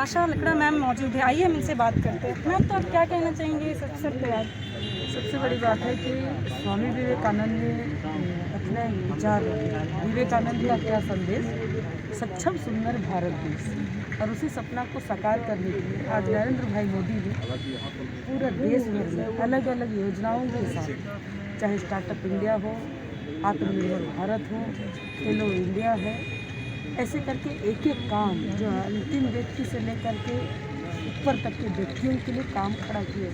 Asha Lakra ma'am मौजूद है, आइए हम इनसे बात करते हैं। मैम, तो आप क्या कहना चाहेंगे इस अवसर पे आज? सबसे बड़ी बात है कि स्वामी विवेकानंद ने अपने विचार रखे। विवेकानंद का क्या संदेश, सक्षम सुंदर भारत देश, और उसी सपना को साकार करने के लिए आज नरेंद्र भाई मोदी ने पूरे देश भर में अलग अलग योजनाओं के साथ, चाहे स्टार्टअप इंडिया हो, आत्मनिर्भर भारत हो, खेलो इंडिया है, ऐसे करके एक एक काम जो अंतिम व्यक्ति से लेकर के ऊपर तक के व्यक्तियों के लिए काम खड़ा किए।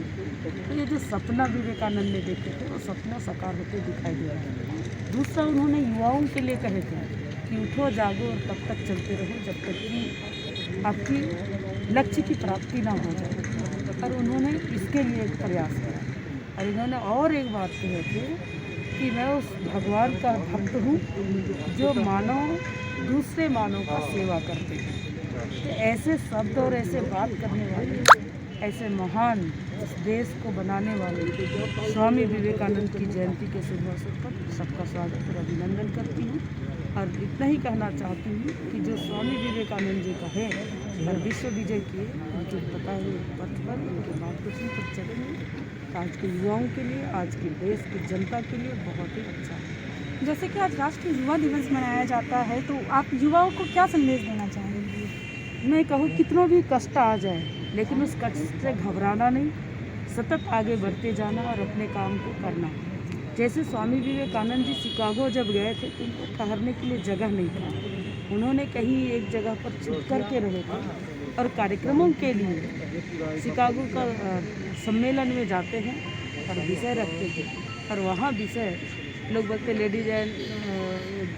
तो ये जो सपना विवेकानंद ने देखे थे वो सपना साकार होते दिखाई दे रहा है। दूसरा, उन्होंने युवाओं के लिए कहे थे कि उठो जागो और तब तक चलते रहो जब तक कि आपकी लक्ष्य की प्राप्ति ना हो जाए, और उन्होंने इसके लिए एक प्रयास करा। और इन्होंने और एक बात कही थी कि मैं उस भगवान का भक्त हूँ जो मानव दूसरे मानव का सेवा करते हैं। तो ऐसे शब्द और ऐसे बात करने वाले, ऐसे महान इस देश को बनाने वाले स्वामी विवेकानंद की जयंती के शुभ अवसर पर सबका स्वागत और अभिनंदन करती हूँ। और इतना ही कहना चाहती हूँ कि जो स्वामी विवेकानंद जी का है और विश्व विजय किए, उनके बताए हुए पथ पर, उनके मार्गदर्शन पर चलेंगे, आज के युवाओं के लिए, आज के देश की जनता के लिए बहुत ही अच्छा है। जैसे कि आज राष्ट्रीय युवा दिवस मनाया जाता है, तो आप युवाओं को क्या संदेश देना चाहेंगे? मैं कहूँ कितना भी कष्ट आ जाए, लेकिन उस कष्ट से घबराना नहीं, सतत आगे बढ़ते जाना और अपने काम को करना। जैसे स्वामी विवेकानंद जी शिकागो जब गए थे तो उनको ठहरने के लिए जगह नहीं था, उन्होंने कहीं एक जगह पर छुप कर के रहे थे, और कार्यक्रमों के लिए शिकागो का सम्मेलन में जाते हैं और विषय रखते थे, और वहाँ विषय लोग बोलते लेडीज एंड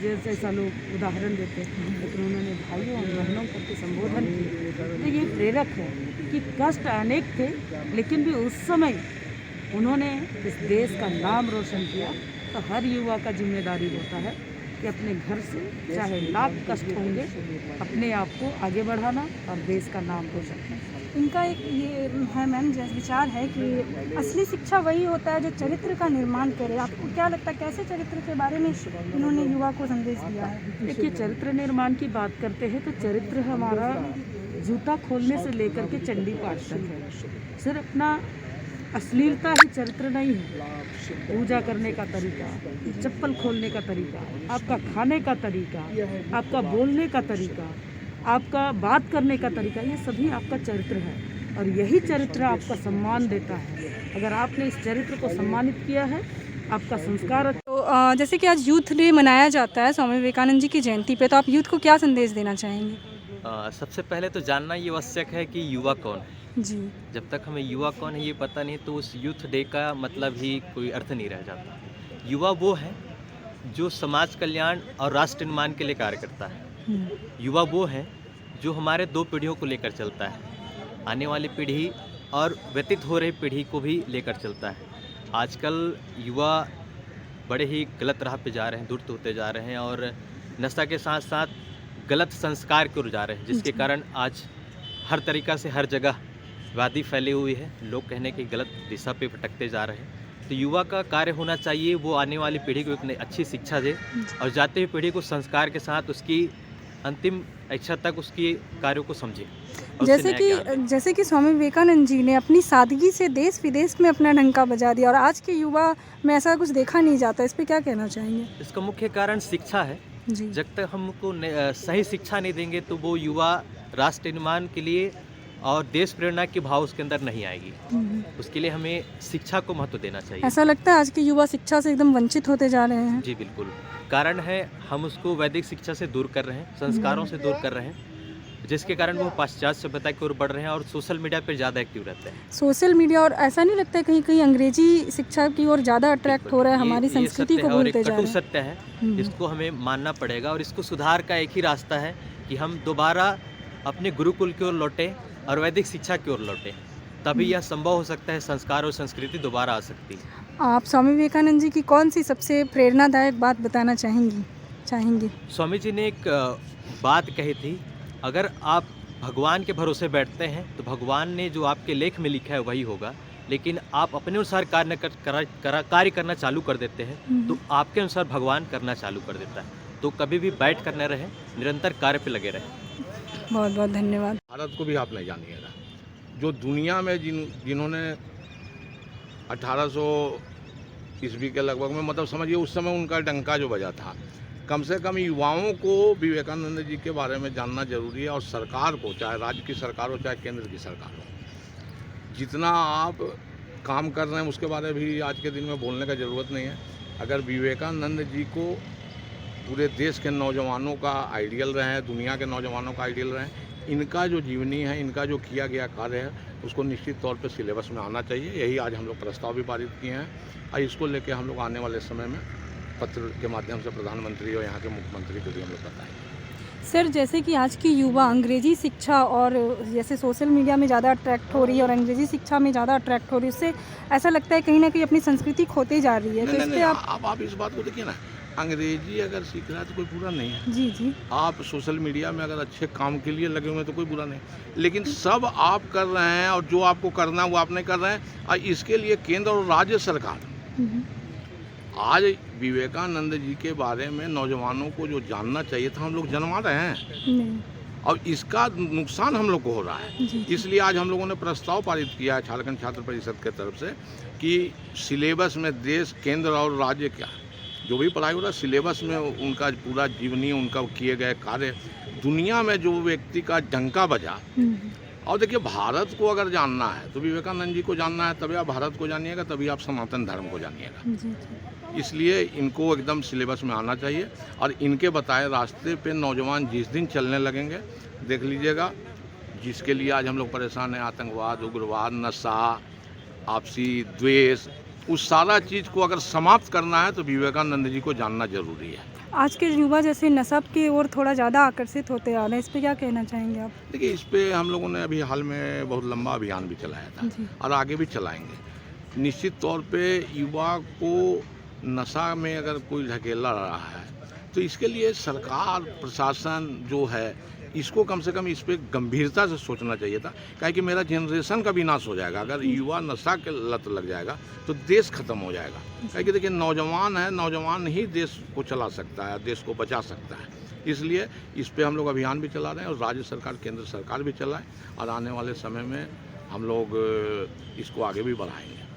जैसे ऐसा लोग उदाहरण देते हैं, लेकिन उन्होंने भाइयों और बहनों करके संबोधन किए। तो ये प्रेरक है कि कष्ट अनेक थे, लेकिन भी उस समय उन्होंने इस देश का नाम रोशन किया। तो हर युवा का जिम्मेदारी होता है कि अपने घर से चाहे लाख कष्ट होंगे, अपने आप को आगे बढ़ाना और देश का नाम रोशन करना। इनका एक ये है मैम, जैसे विचार है कि असली शिक्षा वही होता है जो चरित्र का निर्माण करे। आपको क्या लगता है, कैसे चरित्र के बारे में इन्होंने युवा को संदेश दिया है? देखिए, चरित्र निर्माण की बात करते हैं तो चरित्र हमारा जूता खोलने से लेकर के चंडी पाठ तक है। सिर्फ अपना अश्लीलता ही चरित्र नहीं है। पूजा करने का तरीका, चप्पल खोलने का तरीका, आपका खाने का तरीका, आपका बोलने का तरीका, आपका बात करने का तरीका, ये सभी आपका चरित्र है, और यही चरित्र आपका सम्मान देता है। अगर आपने इस चरित्र को सम्मानित किया है, आपका संस्कार। तो जैसे कि आज यूथ डे मनाया जाता है स्वामी विवेकानंद जी की जयंती पे, तो आप यूथ को क्या संदेश देना चाहेंगे? सबसे पहले तो जानना ये आवश्यक है कि युवा कौन है। जी। जब तक हमें युवा कौन है ये पता नहीं, तो उस यूथ डे का मतलब ही कोई अर्थ नहीं रह जाता। युवा वो है जो समाज कल्याण और राष्ट्र निर्माण के लिए कार्य करता है। युवा वो है जो हमारे दो पीढ़ियों को लेकर चलता है, आने वाली पीढ़ी और व्यतीत हो रही पीढ़ी को भी लेकर चलता है। आजकल युवा बड़े ही गलत राह पे जा रहे हैं, दुष्ट होते जा रहे हैं, और नशा के साथ साथ गलत संस्कार की ओर जा रहे हैं, जिसके कारण आज हर तरीक़ा से हर जगह वादी फैली हुई है। लोग कहने की गलत दिशा पे भटकते जा रहे हैं। तो युवा का कार्य होना चाहिए वो आने वाली पीढ़ी को एक अच्छी शिक्षा दे, और जाते हुए पीढ़ी को संस्कार के साथ उसकी अंतिम इच्छा तक उसकी कार्यों को समझे। जैसे कि स्वामी विवेकानंद जी ने अपनी सादगी से देश विदेश में अपना डंका बजा दिया, और आज के युवा में ऐसा कुछ देखा नहीं जाता। इस पे क्या कहना चाहेंगे? इसका मुख्य कारण शिक्षा है जी। जब तक हमको सही शिक्षा नहीं देंगे तो वो युवा राष्ट्र निर्माण के लिए और देश प्रेरणा की भाव उसके अंदर नहीं आएगी। उसके लिए हमें शिक्षा को महत्व देना चाहिए। ऐसा लगता है आज के युवा शिक्षा से एकदम वंचित होते जा रहे हैं। जी बिल्कुल, कारण है हम उसको वैदिक शिक्षा से दूर कर रहे हैं, संस्कारों से दूर कर रहे हैं, जिसके कारण वो पाश्चात्य सभ्यता की ओर बढ़ रहे हैं और सोशल मीडिया पर ज़्यादा एक्टिव रहते हैं। सोशल मीडिया, और ऐसा नहीं लगता है कहीं कहीं अंग्रेजी शिक्षा की ओर ज़्यादा अट्रैक्ट हो रहा है, हमारी संस्कृति को भूलते जा रहे हैं। सत्य है, इसको हमें मानना पड़ेगा, और इसको सुधार का एक ही रास्ता है कि हम दोबारा अपने गुरुकुल की ओर लौटें और वैदिक शिक्षा की ओर लौटें, तभी यह संभव हो सकता है, संस्कार और संस्कृति दोबारा आ सकती है। आप स्वामी विवेकानंद जी की कौन सी सबसे प्रेरणादायक बात बताना चाहेंगे? स्वामी जी ने एक बात कही थी, अगर आप भगवान के भरोसे बैठते हैं तो भगवान ने जो आपके लेख में लिखा है वही होगा, लेकिन आप अपने अनुसार कार्य करना चालू कर देते हैं तो आपके अनुसार भगवान करना चालू कर देता है। तो कभी भी बैठ कर न रहें, निरंतर कार्य पे लगे रहें। बहुत बहुत धन्यवाद। भारत को भी आप नहीं जानिएगा, जो दुनिया में जिन्होंने 1800 ईस्वी के लगभग में, मतलब समझिए उस समय उनका डंका जो बजा था, कम से कम युवाओं को विवेकानंद जी के बारे में जानना जरूरी है। और सरकार को, चाहे राज्य की सरकार हो चाहे केंद्र की सरकार हो, जितना आप काम कर रहे हैं उसके बारे में भी आज के दिन में बोलने का ज़रूरत नहीं है। अगर विवेकानंद जी को पूरे देश के नौजवानों का आइडियल रहे हैं, दुनिया के नौजवानों का आइडियल रहे हैं, इनका जो जीवनी है, इनका जो किया गया कार्य है, उसको निश्चित तौर पे सिलेबस में आना चाहिए। यही आज हम लोग प्रस्ताव भी पारित किए हैं और इसको लेके हम लोग आने वाले समय में पत्र के माध्यम से प्रधानमंत्री और यहाँ के मुख्यमंत्री को भी हम लोग बताएंगे। सर, जैसे कि आज की युवा अंग्रेजी शिक्षा और जैसे सोशल मीडिया में ज़्यादा अट्रैक्ट हो रही है और अंग्रेजी शिक्षा में ज़्यादा अट्रैक्ट हो रही है, उससे ऐसा लगता है कहीं ना कहीं अपनी संस्कृति खोते जा रही है। तो इस पे आप इस बात को देखिए ना, अंग्रेजी अगर सीख रहा है तो कोई बुरा नहीं है। जी जी। आप सोशल मीडिया में अगर अच्छे काम के लिए लगे हुए हैं तो कोई बुरा नहीं, लेकिन सब आप कर रहे हैं और जो आपको करना है वो आप नहीं कर रहे हैं। और इसके लिए केंद्र और राज्य सरकार आज विवेकानंद जी के बारे में नौजवानों को जो जानना चाहिए था, हम लोग जनवा रहे हैं नहीं। और इसका नुकसान हम लोग को हो रहा है। जी। इसलिए आज हम लोगों ने प्रस्ताव पारित किया है झारखंड छात्र परिषद के तरफ से कि सिलेबस में देश, केंद्र और राज्य का जो भी पढ़ाई हो रहा है, सिलेबस में उनका पूरा जीवनी, उनका किए गए कार्य, दुनिया में जो व्यक्ति का डंका बजा। और देखिए, भारत को अगर जानना है तो विवेकानंद जी को जानना है, तभी आप भारत को जानिएगा, तभी आप सनातन धर्म को जानिएगा। जी। इसलिए इनको एकदम सिलेबस में आना चाहिए और इनके बताए रास्ते पे नौजवान जिस दिन चलने लगेंगे, देख लीजिएगा, जिसके लिए आज हम लोग परेशान हैं, आतंकवाद, उग्रवाद, नशा, आपसी द्वेष, उस सारा चीज़ को अगर समाप्त करना है तो विवेकानंद जी को जानना जरूरी है। आज के युवा जैसे नशा की ओर थोड़ा ज़्यादा आकर्षित होते आ रहे हैं, इस पे क्या कहना चाहेंगे आप? देखिए, इस पे हम लोगों ने अभी हाल में बहुत लंबा अभियान भी चलाया था और आगे भी चलाएंगे। निश्चित तौर पे युवा को नशा में अगर कोई ढकेला रहा है तो इसके लिए सरकार, प्रशासन जो है, इसको कम से कम इस पर गंभीरता से सोचना चाहिए था। काहे कि मेरा जनरेशन का विनाश हो जाएगा अगर युवा नशा के लत लग जाएगा तो देश खत्म हो जाएगा। काहे कि देखिए, नौजवान है, नौजवान ही देश को चला सकता है, देश को बचा सकता है। इसलिए इस पे हम लोग अभियान भी चला रहे हैं और राज्य सरकार, केंद्र सरकार भी चलाए और आने वाले समय में हम लोग इसको आगे भी बढ़ाएंगे।